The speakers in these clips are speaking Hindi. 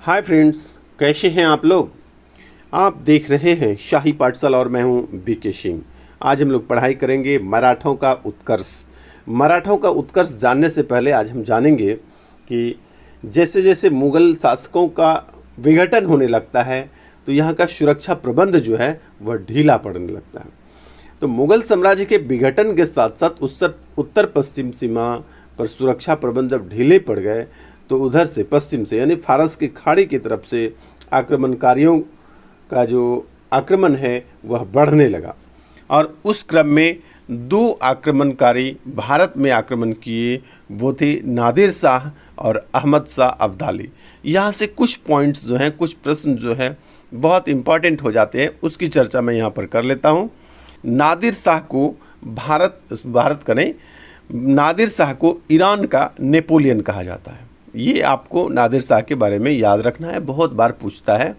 हाय फ्रेंड्स, कैसे हैं आप लोग। आप देख रहे हैं शाही पाठशाला और मैं हूं बीके सिंह। आज हम लोग पढ़ाई करेंगे मराठों का उत्कर्ष। मराठों का उत्कर्ष जानने से पहले आज हम जानेंगे कि जैसे जैसे मुग़ल शासकों का विघटन होने लगता है तो यहाँ का सुरक्षा प्रबंध जो है वह ढीला पड़ने लगता है। तो मुग़ल साम्राज्य के विघटन के साथ साथ उत्तर पश्चिम सीमा पर सुरक्षा प्रबंध जब ढीले पड़ गए तो उधर से पश्चिम से यानी फारस की खाड़ी की तरफ से आक्रमणकारियों का जो आक्रमण है वह बढ़ने लगा और उस क्रम में दो आक्रमणकारी भारत में आक्रमण किए, वो थे नादिर शाह और अहमद शाह अब्दाली। यहाँ से कुछ पॉइंट्स जो हैं, कुछ प्रश्न जो है बहुत इम्पॉर्टेंट हो जाते हैं, उसकी चर्चा मैं यहाँ पर कर लेता हूँ। नादिर शाह को भारत का नहीं, नादिर शाह को ईरान का नेपोलियन कहा जाता है। ये आपको नादिर शाह के बारे में याद रखना है, बहुत बार पूछता है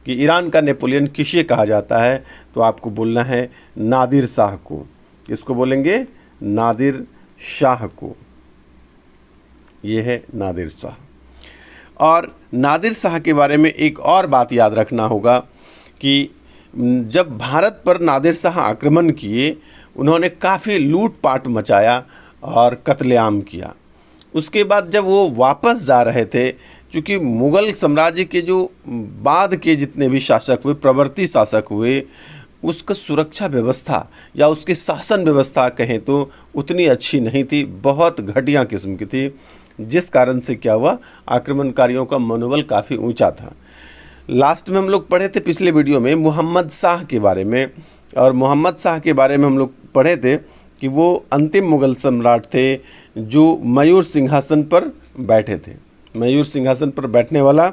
कि ईरान का नेपोलियन किसे कहा जाता है, तो आपको बोलना है नादिर शाह को। किसको बोलेंगे? नादिर शाह को। ये है नादिर शाह। और नादिर शाह के बारे में एक और बात याद रखना होगा कि जब भारत पर नादिर शाह आक्रमण किए, उन्होंने काफ़ी लूटपाट मचाया और कत्लेआम किया। उसके बाद जब वो वापस जा रहे थे, चूँकि मुग़ल साम्राज्य के जो बाद के जितने भी शासक हुए, प्रवर्ती शासक हुए, उसका सुरक्षा व्यवस्था या उसकी शासन व्यवस्था कहें तो उतनी अच्छी नहीं थी, बहुत घटिया किस्म की थी, जिस कारण से क्या हुआ, आक्रमणकारियों का मनोबल काफ़ी ऊंचा था। लास्ट में हम लोग पढ़े थे पिछले वीडियो में मोहम्मद शाह के बारे में, और मोहम्मद शाह के बारे में हम लोग पढ़े थे कि वो अंतिम मुग़ल सम्राट थे जो मयूर सिंहासन पर बैठे थे। मयूर सिंहासन पर बैठने वाला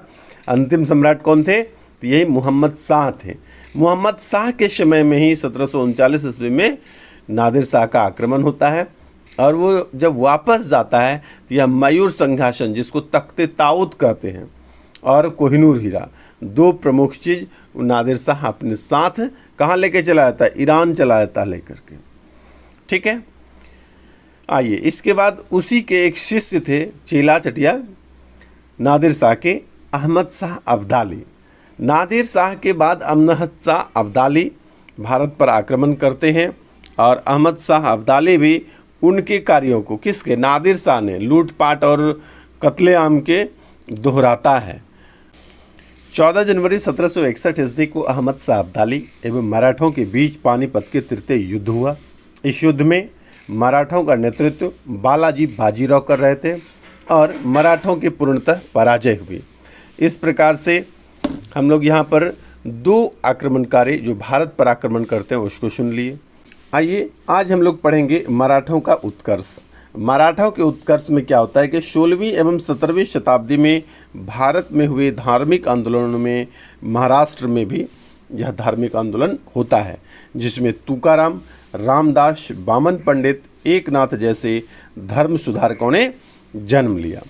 अंतिम सम्राट कौन थे? तो यही मोहम्मद शाह थे। मोहम्मद शाह के समय में ही 1739 ईस्वी में नादिर शाह का आक्रमण होता है और वो जब वापस जाता है तो यह मयूर सिंहासन, जिसको तख्ते ताऊत कहते हैं, और कोहिनूर हीरा, दो प्रमुख चीज़ नादिर शाह अपने साथ कहाँ लेके चला जाता है? ईरान चला जाता है लेकर के। ठीक है, आइए इसके बाद उसी के एक शिष्य थे, चेला चटिया नादिर शाह के, अहमद शाह अब्दाली। नादिर शाह के बाद अहमद शाह अब्दाली भारत पर आक्रमण करते हैं और अहमद शाह अब्दाली भी उनके कार्यों को, किसके? नादिर शाह ने लूटपाट और कत्लेआम के दोहराता है। 14 जनवरी 1761 ईस्वी को अहमद शाह अब्दाली एवं मराठों के बीच पानीपत के तृतीय युद्ध हुआ। इस युद्ध में मराठों का नेतृत्व बालाजी बाजीराव कर रहे थे और मराठों की पूर्णतः पराजय हुई। इस प्रकार से हम लोग यहाँ पर दो आक्रमणकारी जो भारत पर आक्रमण करते हैं उसको सुन लिए। आइए आज हम लोग पढ़ेंगे मराठों का उत्कर्ष। मराठों के उत्कर्ष में क्या होता है कि 16वीं एवं 17वीं शताब्दी में भारत में हुए धार्मिक आंदोलनों में महाराष्ट्र में भी यह धार्मिक आंदोलन होता है, जिसमें तुकाराम, रामदास, बामन पंडित, एकनाथ जैसे धर्म सुधारकों ने जन्म लिया।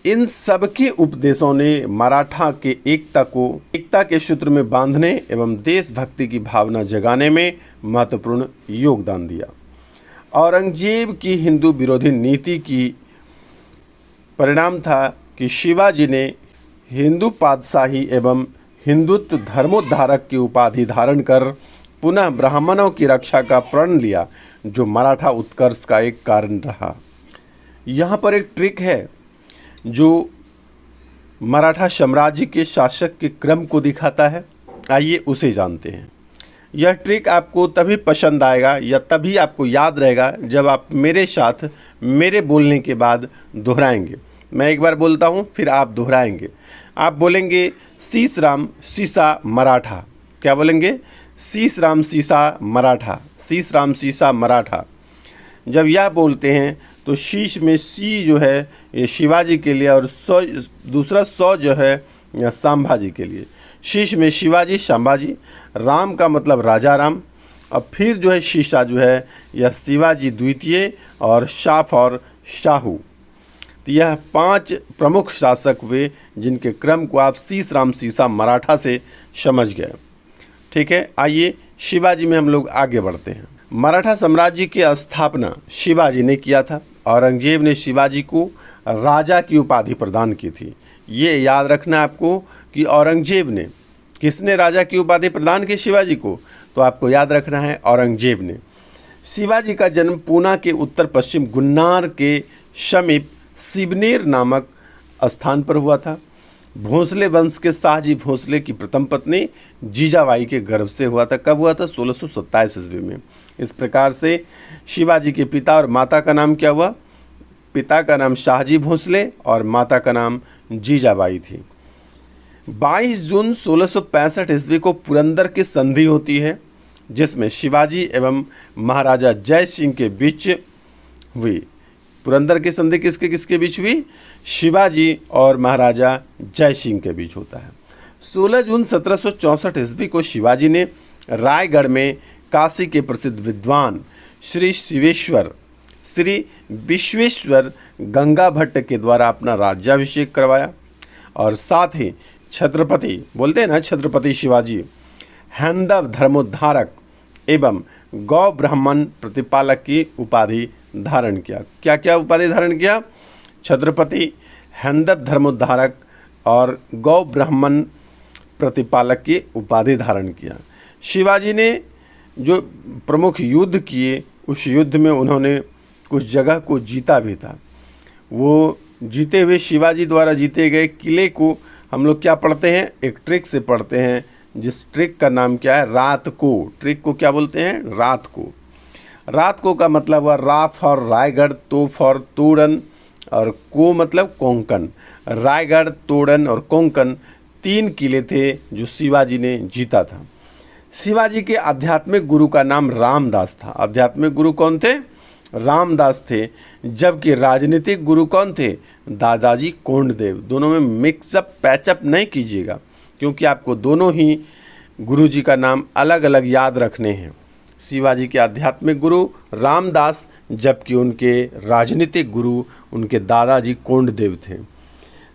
इन सब के उपदेशों ने मराठा के एकता के सूत्र में बांधने एवं देशभक्ति की भावना जगाने में महत्वपूर्ण योगदान दिया। औरंगजेब की हिंदू विरोधी नीति की परिणाम था कि शिवाजी ने हिंदू पातशाही एवं हिंदुत्व धर्मोद्धारक की उपाधि धारण कर पुनः ब्राह्मणों की रक्षा का प्रण लिया, जो मराठा उत्कर्ष का एक कारण रहा। यहाँ पर एक ट्रिक है जो मराठा साम्राज्य के शासक के क्रम को दिखाता है। आइए उसे जानते हैं। यह ट्रिक आपको तभी पसंद आएगा या तभी आपको याद रहेगा जब आप मेरे साथ मेरे बोलने के बाद दोहराएंगे। मैं एक बार बोलता हूँ, फिर आप दोहराएंगे। आप बोलेंगे शीश राम सीसा मराठा। क्या बोलेंगे? शीश राम सीसा मराठा, शीश राम सीसा मराठा। जब यह बोलते हैं तो शीश में सी जो है ये शिवाजी के लिए और सौ, दूसरा सौ जो है संभाजी के लिए। शीश में शिवाजी, संभाजी, राम का मतलब राजा राम, और फिर जो है शीशा जो है यह शिवाजी द्वितीय और शाफ और शाहू। तो यह 5 प्रमुख शासक हुए जिनके क्रम को आप शीश राम सीसा मराठा से समझ गए। ठीक है, आइए शिवाजी में हम लोग आगे बढ़ते हैं। मराठा साम्राज्य की स्थापना शिवाजी ने किया था। औरंगजेब ने शिवाजी को राजा की उपाधि प्रदान की थी। ये याद रखना आपको कि औरंगजेब ने, किसने राजा की उपाधि प्रदान की शिवाजी को, तो आपको याद रखना है औरंगजेब ने। शिवाजी का जन्म पूना के उत्तर पश्चिम गुन्नार के समीप सिवनेर नामक स्थान पर हुआ था। भोंसले वंश के शाहजी भोंसले की प्रथम पत्नी जीजाबाई के गर्भ से हुआ था। कब हुआ था? 1627 ईस्वी में। इस प्रकार से शिवाजी के पिता और माता का नाम क्या हुआ? पिता का नाम शाहजी भोंसले और माता का नाम जीजाबाई थी। 22 जून 1665 ईस्वी को पुरंदर की संधि होती है, जिसमें शिवाजी एवं महाराजा जय सिंह के बीच हुई। पुरंदर की संधि किसके किसके बीच हुई? शिवाजी और महाराजा जय सिंह के बीच होता है। 16 जून 1764 ईस्वी को शिवाजी ने रायगढ़ में काशी के प्रसिद्ध विद्वान श्री विश्वेश्वर गंगा भट्ट के द्वारा अपना राज्याभिषेक करवाया और साथ ही छत्रपति, बोलते हैं ना छत्रपति शिवाजी, हैंदव धर्मोद्धारक एवं गौ ब्राह्मण प्रतिपालक की उपाधि धारण किया। क्या क्या उपाधि धारण किया? छत्रपति, हैंदव धर्मोद्धारक और गौ ब्राह्मण प्रतिपालक की उपाधि धारण किया। शिवाजी ने जो प्रमुख युद्ध किए, उस युद्ध में उन्होंने कुछ जगह को जीता भी था। वो जीते हुए शिवाजी द्वारा जीते गए किले को हम लोग क्या पढ़ते हैं? एक ट्रिक से पढ़ते हैं, जिस ट्रिक का नाम क्या है? रात को। ट्रिक को क्या बोलते हैं? रात को। रात को का मतलब हुआ रा फॉर रायगढ़, तो फॉर तोड़न और को मतलब कोंकण। रायगढ़, तोड़न और कोंकण 3 किले थे जो शिवाजी ने जीता था। शिवाजी के आध्यात्मिक गुरु का नाम रामदास था। आध्यात्मिक गुरु कौन थे? रामदास थे। जबकि राजनीतिक गुरु कौन थे? दादाजी कोंडदेव। दोनों में मिक्सअप पैचअप नहीं कीजिएगा, क्योंकि आपको दोनों ही गुरुजी का नाम अलग अलग याद रखने हैं। शिवाजी के आध्यात्मिक गुरु रामदास, जबकि उनके राजनीतिक गुरु उनके दादाजी कोंडदेव थे।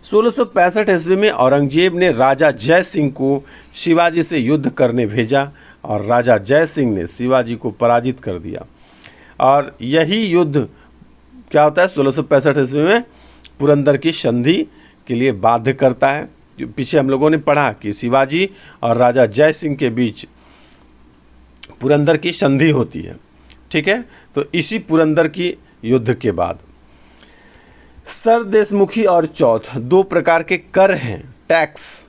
1665 ईस्वी में औरंगजेब ने राजा जय सिंह को शिवाजी से युद्ध करने भेजा और राजा जय सिंह ने शिवाजी को पराजित कर दिया। और यही युद्ध क्या होता है? 1665 ईस्वी में पुरंदर की संधि के लिए बाध्य करता है। जो पीछे हम लोगों ने पढ़ा कि शिवाजी और राजा जय सिंह के बीच पुरंदर की संधि होती है, ठीक है। तो इसी पुरंदर की युद्ध के बाद सरदेशमुखी और चौथ 2 प्रकार के कर हैं, टैक्स।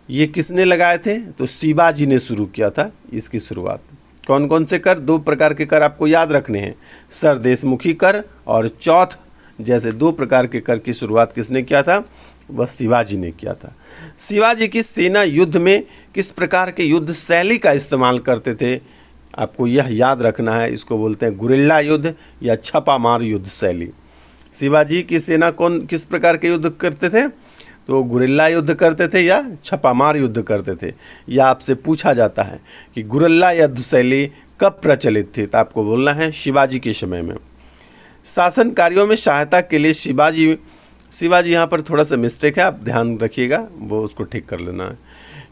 ये किसने लगाए थे? तो शिवाजी ने शुरू किया था इसकी शुरुआत। कौन कौन से कर? 2 प्रकार के कर आपको याद रखने हैं, सरदेशमुखी कर और चौथ जैसे 2 प्रकार के कर की शुरुआत किसने किया था? वह शिवाजी ने किया था। शिवाजी की सेना युद्ध में किस प्रकार के युद्ध शैली का इस्तेमाल करते थे? आपको यह याद रखना है, इसको बोलते हैं गुरिल्ला युद्ध या छापामार युद्ध शैली। शिवाजी की सेना किस प्रकार के युद्ध करते थे? तो गुरिल्ला युद्ध करते थे या छापामार युद्ध करते थे। यह आपसे पूछा जाता है कि गुरिल्ला युद्ध शैली कब प्रचलित थी, तो आपको बोलना है शिवाजी के समय में। शासन कार्यों में सहायता के लिए शिवाजी यहाँ पर थोड़ा सा मिस्टेक है, आप ध्यान रखिएगा, वो उसको ठीक कर लेना है।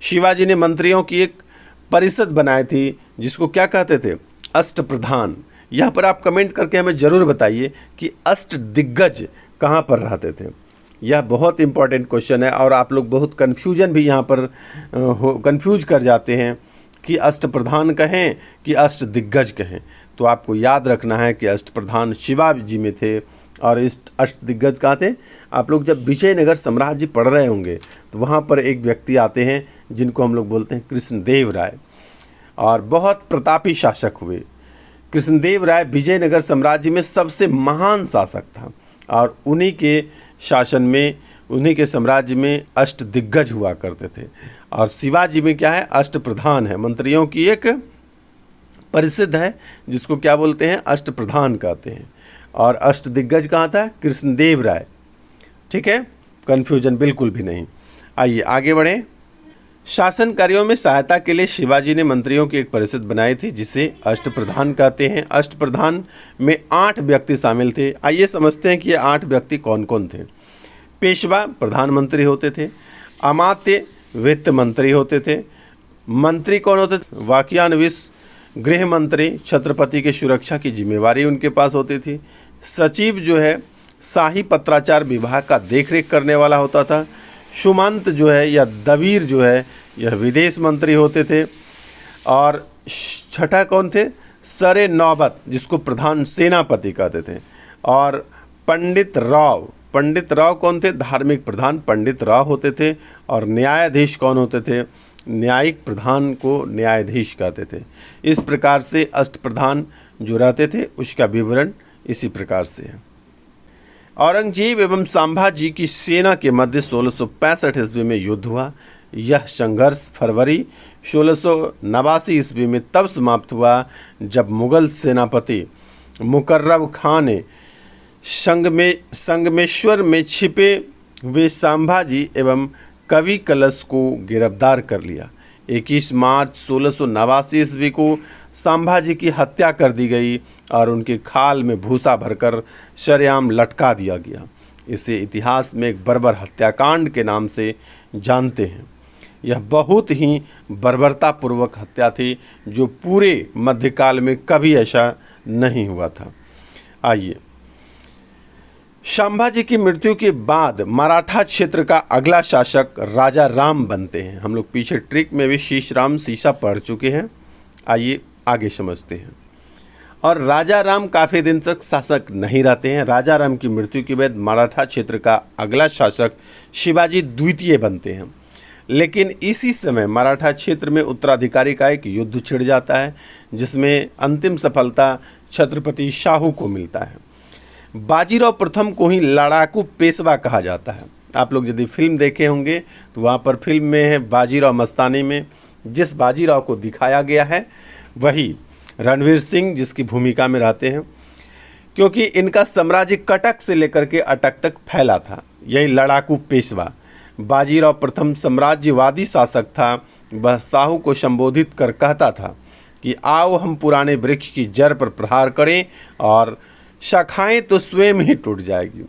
शिवाजी ने मंत्रियों की एक परिषद बनाई थी जिसको क्या कहते थे? अष्टप्रधान। यहाँ पर आप कमेंट करके हमें ज़रूर बताइए कि अष्टदिग्गज कहाँ पर रहते थे। यह बहुत इंपॉर्टेंट क्वेश्चन है और आप लोग बहुत कन्फ्यूजन भी यहाँ पर कन्फ्यूज कर जाते हैं कि अष्टप्रधान कहें कि अष्टदिग्गज कहें। तो आपको याद रखना है कि अष्टप्रधान शिवाजी में थे और इस अष्टदिग्गज कहाँ थे? आप लोग जब विजयनगर साम्राज्य पढ़ रहे होंगे तो वहाँ पर एक व्यक्ति आते हैं जिनको हम लोग बोलते हैं कृष्णदेव राय, और बहुत प्रतापी शासक हुए। कृष्णदेव राय विजयनगर साम्राज्य में सबसे महान शासक था और उन्हीं के शासन में, उन्हीं के साम्राज्य में अष्टदिग्गज हुआ करते थे। और शिवाजी में क्या है? अष्टप्रधान है, मंत्रियों की एक परिषद है जिसको क्या बोलते हैं? अष्टप्रधान कहते हैं। और अष्टदिग्गज कहाँ था? कृष्णदेव राय, ठीक है, कन्फ्यूजन बिल्कुल भी नहीं। आइए आगे बढ़ें। शासन कार्यों में सहायता के लिए शिवाजी ने मंत्रियों की एक परिषद बनाई थी जिसे अष्टप्रधान कहते हैं। अष्टप्रधान में 8 व्यक्ति शामिल थे। आइए समझते हैं कि ये 8 व्यक्ति कौन कौन थे। पेशवा प्रधानमंत्री होते थे, अमात्य वित्त मंत्री होते थे, मंत्री कौन होते थे? वाक्यान्विश गृह मंत्री, छत्रपति की सुरक्षा की जिम्मेवारी उनके पास होती थी। सचिव जो है शाही पत्राचार विभाग का देखरेख करने वाला होता था। सुमंत जो है या दबीर जो है यह विदेश मंत्री होते थे। और छठा कौन थे? सरे नौबत, जिसको प्रधान सेनापति कहते थे। और पंडित राव कौन थे? धार्मिक प्रधान पंडित राव होते थे। और न्यायाधीश कौन होते थे? न्यायिक प्रधान को न्यायाधीश कहते थे। इस प्रकार से अष्टप्रधान जो रहते थे उसका विवरण इसी प्रकार से है। औरंगजेब एवं संभाजी की सेना के मध्य 1665 ईस्वी में युद्ध हुआ। यह संघर्ष फरवरी 1689 ईस्वी में तब समाप्त हुआ जब मुगल सेनापति मुकर्रब खान ने संगमेश्वर में छिपे हुए संभाजी एवं कवि कलश को गिरफ्तार कर लिया। 21 मार्च 1689 ईस्वी को संभाजी की हत्या कर दी गई और उनके खाल में भूसा भरकर सरेआम लटका दिया गया। इसे इतिहास में एक बर्बर हत्याकांड के नाम से जानते हैं। यह बहुत ही बर्बरतापूर्वक हत्या थी जो पूरे मध्यकाल में कभी ऐसा नहीं हुआ था। आइए, संभाजी की मृत्यु के बाद मराठा क्षेत्र का अगला शासक राजा राम बनते हैं। हम लोग पीछे ट्रिक में भी शीशराम सीसा पढ़ चुके हैं। आइए आगे समझते हैं। और राजा राम काफ़ी दिन तक शासक नहीं रहते हैं। राजा राम की मृत्यु के बाद मराठा क्षेत्र का अगला शासक शिवाजी द्वितीय बनते हैं। लेकिन इसी समय मराठा क्षेत्र में उत्तराधिकारी का एक युद्ध छिड़ जाता है जिसमें अंतिम सफलता छत्रपति शाहू को मिलता है। बाजीराव प्रथम को ही लड़ाकू पेशवा कहा जाता है। आप लोग यदि फिल्म देखे होंगे तो वहाँ पर फिल्म में है बाजीराव मस्तानी में जिस बाजीराव को दिखाया गया है वही रणवीर सिंह जिसकी भूमिका में रहते हैं, क्योंकि इनका साम्राज्य कटक से लेकर के अटक तक फैला था। यही लड़ाकू पेशवा बाजीराव प्रथम साम्राज्यवादी शासक था। वह शाहू को संबोधित कर कहता था कि आओ हम पुराने वृक्ष की जड़ पर प्रहार करें और शाखाएं तो स्वयं ही टूट जाएगी।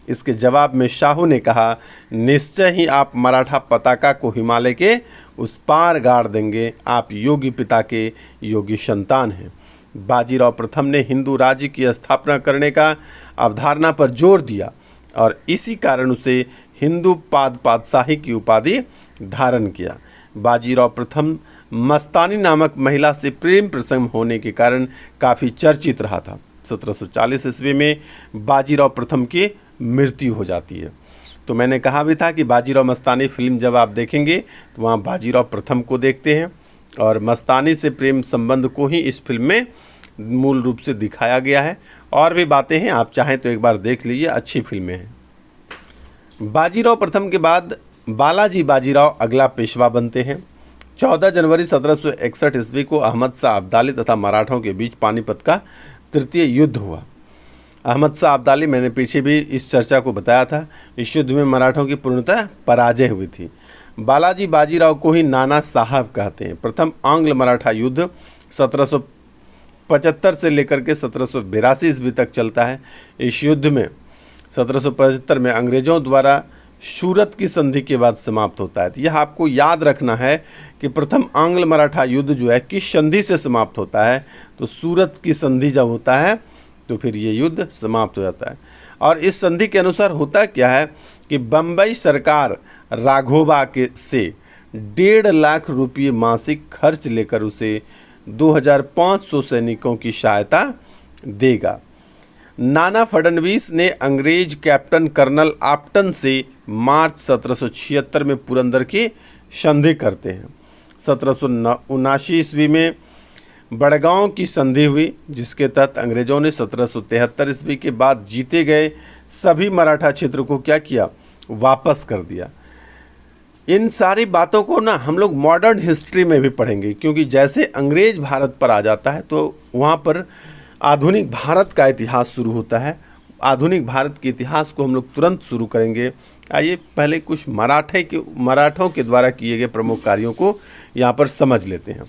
इसके जवाब में शाहू ने कहा, निश्चय ही आप मराठा पताका को हिमालय के उस पार गाड़ देंगे। आप योगी पिता के योगी संतान हैं। बाजीराव प्रथम ने हिंदू राज्य की स्थापना करने का अवधारणा पर जोर दिया और इसी कारण उसे हिंदू पादशाही की उपाधि धारण किया। बाजीराव प्रथम मस्तानी नामक महिला से प्रेम प्रसंग होने के कारण काफ़ी चर्चित रहा था। 1740 ईस्वी में बाजीराव प्रथम की मृत्यु हो जाती है। तो मैंने कहा भी था कि बाजीराव मस्तानी फिल्म जब आप देखेंगे तो वहाँ बाजीराव प्रथम को देखते हैं और मस्तानी से प्रेम संबंध को ही इस फिल्म में मूल रूप से दिखाया गया है। और भी बातें हैं, आप चाहें तो एक बार देख लीजिए, अच्छी फिल्में हैं। बाजीराव प्रथम के बाद बालाजी बाजीराव अगला पेशवा बनते हैं। 14 जनवरी 1761 ईस्वी को अहमद शाह अब्दाली तथा मराठों के बीच पानीपत का तृतीय युद्ध हुआ। अहमद शाह अब्दाली, मैंने पीछे भी इस चर्चा को बताया था, इस युद्ध में मराठों की पूर्णतः पराजय हुई थी। बालाजी बाजीराव को ही नाना साहब कहते हैं। प्रथम आंग्ल मराठा युद्ध 1775 से लेकर के 1782 ईस्वी तक चलता है। इस युद्ध में 1775 में अंग्रेजों द्वारा सूरत की संधि के बाद समाप्त होता है। तो यह आपको याद रखना है कि प्रथम आंग्ल मराठा युद्ध जो है किस संधि से समाप्त होता है। तो सूरत की संधि जब होता है तो फिर ये युद्ध समाप्त हो जाता है। और इस संधि के अनुसार होता क्या है कि बम्बई सरकार राघोबा के से 1.5 लाख रुपये मासिक खर्च लेकर उसे 2500 सैनिकों की सहायता देगा। नाना फडणवीस ने अंग्रेज कैप्टन कर्नल आप्टन से मार्च 1776 में पुरंदर की संधि करते हैं। 1779 ईस्वी में बड़गांव की संधि हुई जिसके तहत अंग्रेजों ने 1773 ईस्वी के बाद जीते गए सभी मराठा क्षेत्र को क्या किया, वापस कर दिया। इन सारी बातों को ना हम लोग मॉडर्न हिस्ट्री में भी पढ़ेंगे, क्योंकि जैसे अंग्रेज भारत पर आ जाता है तो वहाँ पर आधुनिक भारत का इतिहास शुरू होता है। आधुनिक भारत के इतिहास को हम लोग तुरंत शुरू करेंगे। आइए पहले कुछ मराठों के द्वारा किए गए प्रमुख कार्यों को यहाँ पर समझ लेते हैं।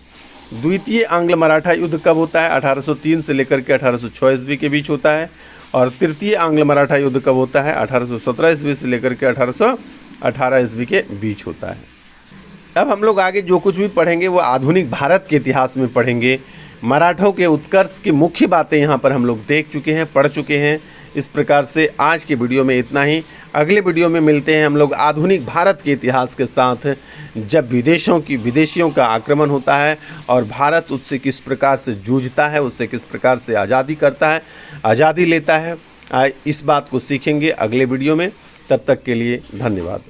द्वितीय आंग्ल मराठा युद्ध कब होता है? 1803 से लेकर के 1806 ईस्वी के बीच होता है। और तृतीय आंग्ल मराठा युद्ध कब होता है? 1817 ईस्वी से लेकर के 1818 ईस्वी के बीच होता है। अब हम लोग आगे जो कुछ भी पढ़ेंगे वो आधुनिक भारत के इतिहास में पढ़ेंगे। मराठों के उत्कर्ष की मुख्य बातें यहाँ पर हम लोग देख चुके हैं, पढ़ चुके हैं। इस प्रकार से आज की वीडियो में इतना ही। अगले वीडियो में मिलते हैं हम लोग आधुनिक भारत के इतिहास के साथ, जब विदेशियों का आक्रमण होता है और भारत उससे किस प्रकार से जूझता है, उससे किस प्रकार से आज़ादी करता है, आज़ादी लेता है। इस बात को सीखेंगे अगले वीडियो में। तब तक के लिए धन्यवाद।